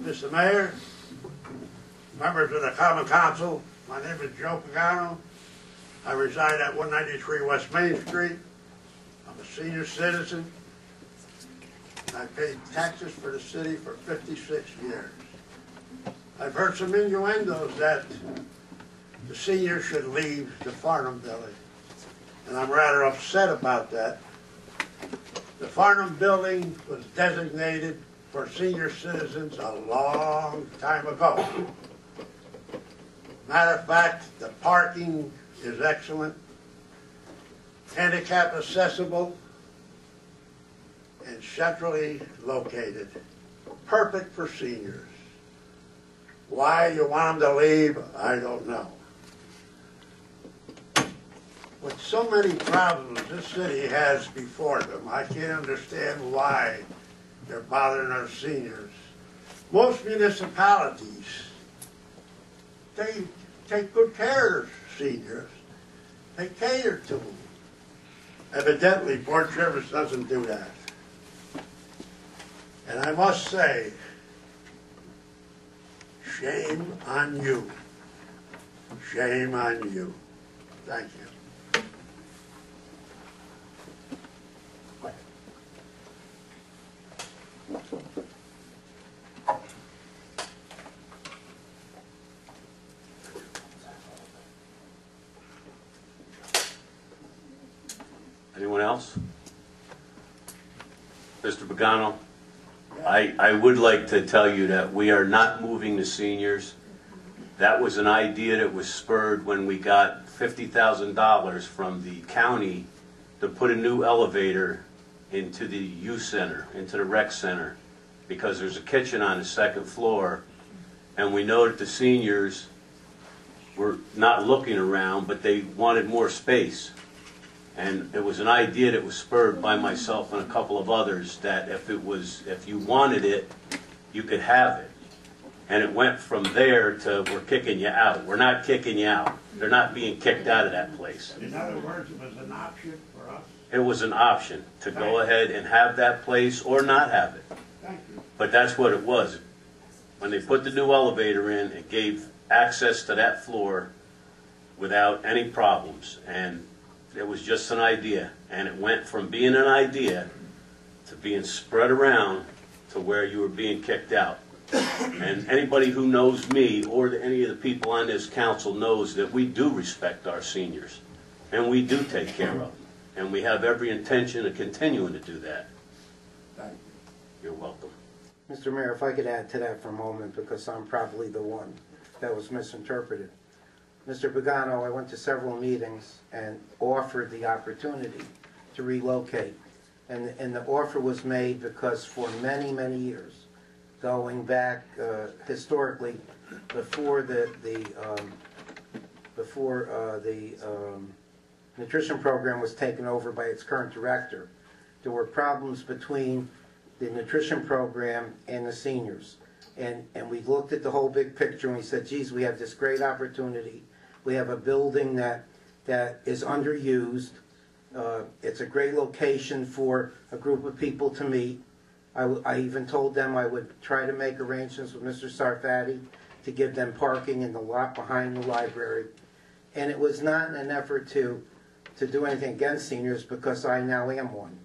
Mr. Mayor, members of the Common Council, my name is Joe Pagano. I reside at 193 West Main Street. I'm a senior citizen. I paid taxes for the city for 56 years. I've heard some innuendos that the seniors should leave the Farnham building, and I'm rather upset about that. The Farnham building was designated for senior citizens a long time ago. Matter of fact, the parking is excellent, handicap accessible, and centrally located. Perfect for seniors. Why you want them to leave, I don't know. With so many problems this city has before them, I can't understand why they're bothering our seniors. Most municipalities, they take good care of seniors. They cater to them. Evidently, Port Jervis doesn't do that. And I must say, shame on you. Shame on you. Thank you. Anyone else? Mr. Pagano, I would like to tell you that we are not moving the seniors. That was an idea that was spurred when we got $50,000 from the county to put a new elevator into the youth center, into the rec center, because there's a kitchen on the second floor, and we know that the seniors were not looking around, but they wanted more space. And it was an idea that was spurred by myself and a couple of others that if you wanted it, you could have it. And it went from there to we're kicking you out. We're not kicking you out. They're not being kicked out of that place. In other words, it was an option for us? It was an option to go ahead and have that place or not have it. Thank you. But that's what it was. When they put the new elevator in, it gave access to that floor without any problems. And it was just an idea, and it went from being an idea to being spread around to where you were being kicked out. And anybody who knows me or any of the people on this council knows that we do respect our seniors, and we do take care of them, and we have every intention of continuing to do that. Thank you. You're welcome. Mr. Mayor, if I could add to that for a moment, because I'm probably the one that was misinterpreted. Mr. Pagano, I went to several meetings and offered the opportunity to relocate. And the offer was made because for many, many years, going back historically, before the nutrition program was taken over by its current director, there were problems between the nutrition program and the seniors. And we looked at the whole big picture and we said, geez, we have this great opportunity. We have a building that is underused. It's a great location for a group of people to meet. I even told them I would try to make arrangements with Mr. Sarfati to give them parking in the lot behind the library. And it was not in an effort to do anything against seniors, because I now am one.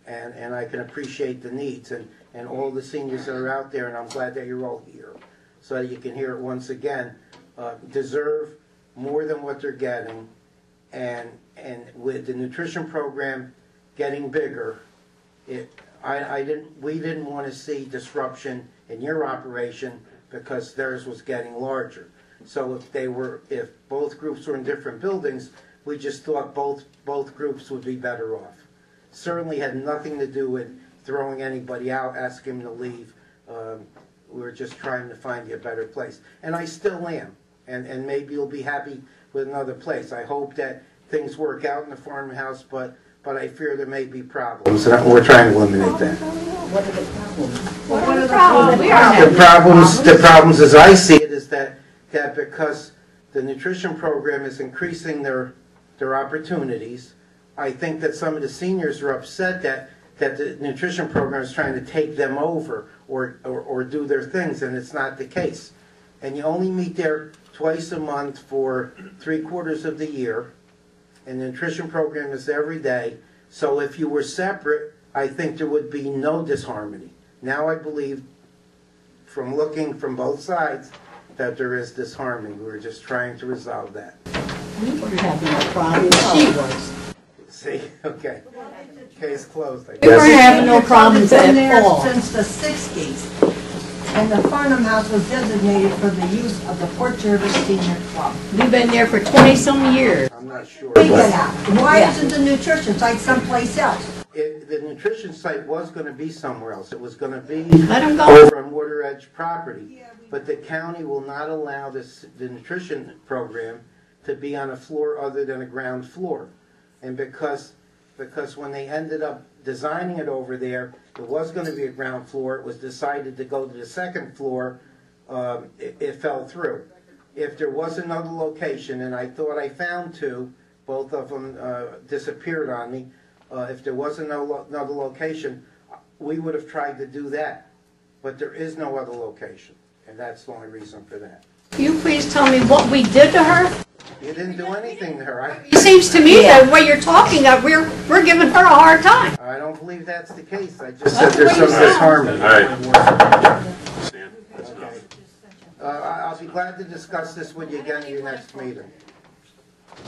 And I can appreciate the needs and all the seniors that are out there, and I'm glad that you're all here so that you can hear it once again, deserve more than what they're getting, and with the nutrition program getting bigger, we didn't want to see disruption in your operation because theirs was getting larger. So if both groups were in different buildings, we just thought both groups would be better off. Certainly had nothing to do with throwing anybody out, asking them to leave. We were just trying to find you a better place, and I still am. And maybe you'll be happy with another place. I hope that things work out in the farmhouse, but I fear there may be problems, and we're trying to eliminate that. What are the problems? What are the problems? The problems, as I see it, is that because the nutrition program is increasing their opportunities, I think that some of the seniors are upset that that the nutrition program is trying to take them over or do their things, and it's not the case. And you only meet there twice a month for 3/4 of the year, and the nutrition program is every day. So if you were separate, I think there would be no disharmony. Now I believe, from looking from both sides, that there is disharmony. We're just trying to resolve that. We were having no problem. She was. See, okay. Case closed, I We were guess. having no problems It's been at there all. since the 60s, and the Farnham House was designated for the use of the Port Jervis Senior Club. We've been there for 20-some years. I'm not sure. Take it out. Why Yeah. isn't the nutrition site someplace else? The nutrition site was going to be somewhere else. It was going to be Let 'em go. over on Water Edge property. But the county will not allow the nutrition program to be on a floor other than a ground floor. And because when they ended up designing it over there, it was going to be a ground floor. It was decided to go to the second floor. It fell through. If there was another location, and I thought I found two, both of them disappeared on me. If there was another location, we would have tried to do that. But there is no other location, and that's the only reason for that. Can you please tell me what we did to her? You didn't do anything to her. It seems to me that what you're talking of, we're giving her a hard time. I don't believe that's the case. I just said there's some disharmony. All right. Stan, that's enough. I'll be glad to discuss this with you again at your next meeting.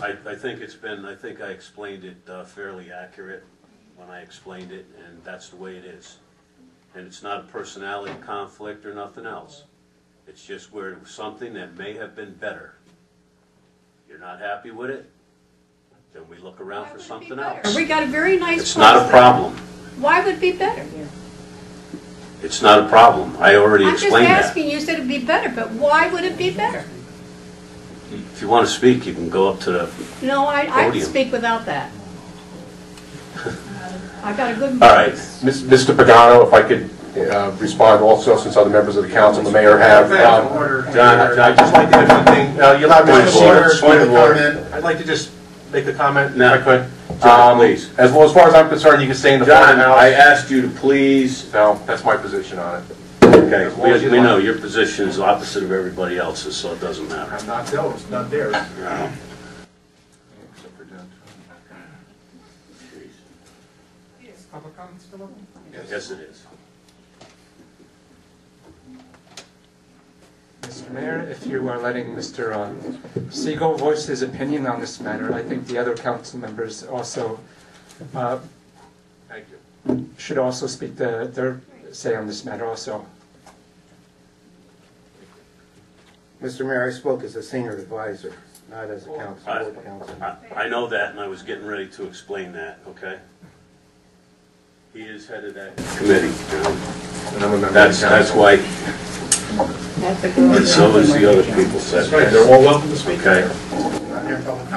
I think I think I explained it fairly accurate when I explained it, and that's the way it is. And it's not a personality conflict or nothing else. It's just where it was something that may have been better. You're not happy with it? Then we look around for something else. We got a very nice It's not a place. problem. Why would it be better? It's not a problem. I already I'm just explained that. asking, you said it'd be better, but why would it be better? If you want to speak, you can go up to the... No, I can Podium. speak without that. I got a good. All right. Mr. Pagano, if I could respond also, since other members of the council, the mayor have. John, I'd just like to, you allow me Point to of order, point of order. comment. I'd like to just make a comment, No. if I could. John, please. As well, as far as I'm concerned, you can stay in the front of John, the I house. asked you to please... No, that's my position on it. Okay, As long as you we know like. your position is opposite of everybody else's, so it doesn't matter. I'm not theirs, not theirs. No. Except for John. Public comment still open? Yes, it is. Mr. Mayor, if you are letting Mr. Siegel voice his opinion on this matter, I think the other council members also Thank you. should also speak their say on this matter also. Mr. Mayor, I spoke as a senior advisor, not as a board council. I know that, and I was getting ready to explain that, okay? He is head of that committee, John. And I'm a member of the That's council. why, That's a good. and so is the other people said That's right, they're all welcome to speak. Okay.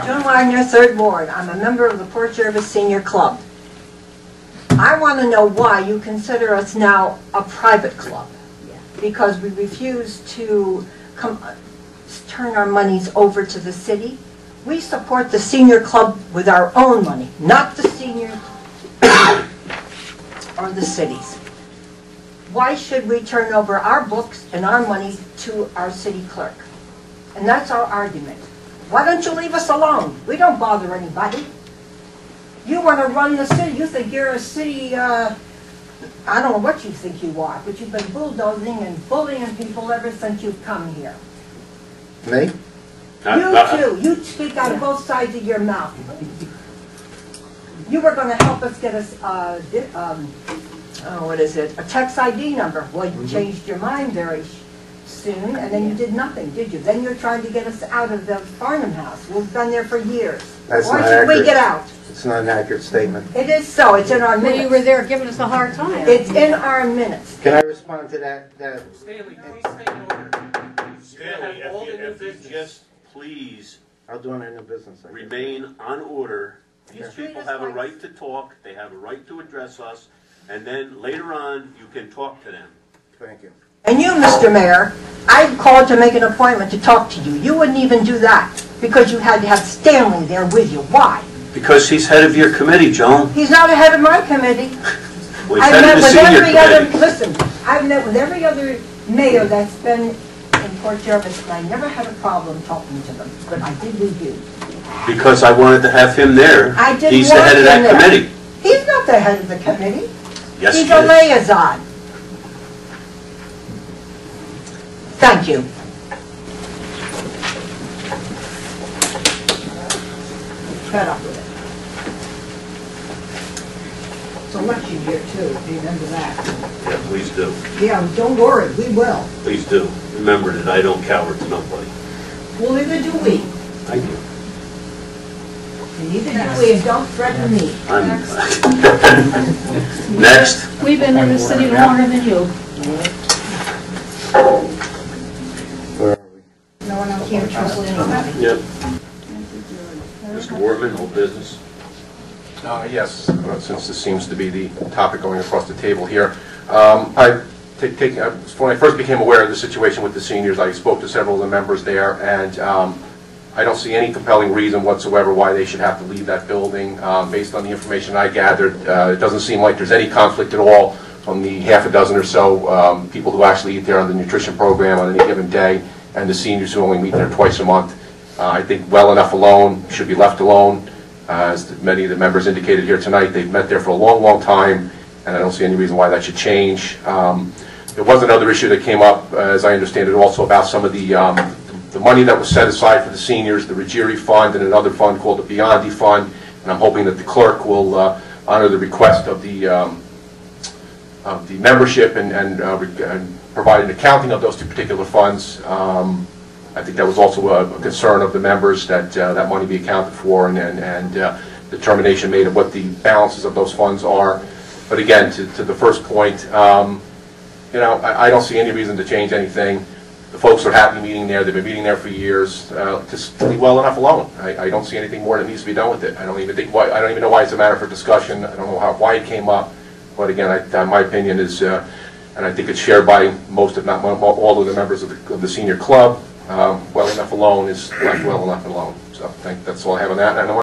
Joan Wagner, 3rd Ward. I'm a member of the Port Jervis Senior Club. I want to know why you consider us now a private club. Because we refuse to turn our monies over to the city. We support the senior club with our own money, not the senior or the city's. Why should we turn over our books and our money to our city clerk? And that's our argument. Why don't you leave us alone? We don't bother anybody. You want to run the city. You think you're a city, I don't know what you think you are, but you've been bulldozing and bullying people ever since you've come here. Me? You too. You speak out of both sides of your mouth. You were going to help us get us, a tax ID number. Well, you changed your mind very soon, and then you did nothing, did you? Then you're trying to get us out of the Farnham House. We've been there for years. That's Why not should we accurate. get out? It's not an accurate statement. It is so. It's in our Well, you were minutes. there giving us a hard time. It's in our minutes. Can I respond to that? Staley, please stay in order. Stanley, All the new if you business. just please I'll do it in a business. I guess. remain on order. These Okay. people have a right to talk, they have a right to address us, and then later on, you can talk to them. Thank you. And you, Mr. Mayor, I called to make an appointment to talk to you. You wouldn't even do that because you had to have Stanley there with you. Why? Because he's head of your committee, Joan. He's not the head of my committee. Well, he's I've head met of the with senior every other, committee. listen, I've met with every other mayor that's been in Port Jervis, and I never had a problem talking to them, but I did with you. Because I wanted to have him there. I didn't He's the want head of him that there. committee. He's not the head of the committee. Yes, he He's a is. liaison. Thank you. Fed up with it. It's election year too, remember that. Yeah, please do. Yeah, don't worry, we will. Please do. Remember that I don't cower to nobody. Well, neither do we. Thank you. And neither do we, and don't threaten me. Next. We've been in the city longer than you. Where are we? No one else here trusts anybody. Yep. Mr. Wortman, old business. Yes, since this seems to be the topic going across the table here. When I first became aware of the situation with the seniors, I spoke to several of the members there, and I don't see any compelling reason whatsoever why they should have to leave that building. Based on the information I gathered, it doesn't seem like there's any conflict at all from the half a dozen or so people who actually eat there on the nutrition program on any given day, and the seniors who only meet there twice a month. I think well enough alone, should be left alone. As many of the members indicated here tonight, they've met there for a long, long time, and I don't see any reason why that should change. There was another issue that came up, as I understand it, also about some of the money that was set aside for the seniors, the Ruggieri Fund and another fund called the Biondi Fund, and I'm hoping that the clerk will honor the request of the membership and provide an accounting of those two particular funds. I think that was also a concern of the members that that money be accounted for and determination made of what the balances of those funds are. But again, to the first point, I don't see any reason to change anything. The folks are happy meeting there. They've been meeting there for years. Just leave well enough alone. I don't see anything more that needs to be done with it. I don't even know why it's a matter for discussion. I don't know why it came up. But again, my opinion is, and I think it's shared by most, if not all, of the members of the senior club. Well enough alone is left well enough alone. So I think that's all I have on that. And I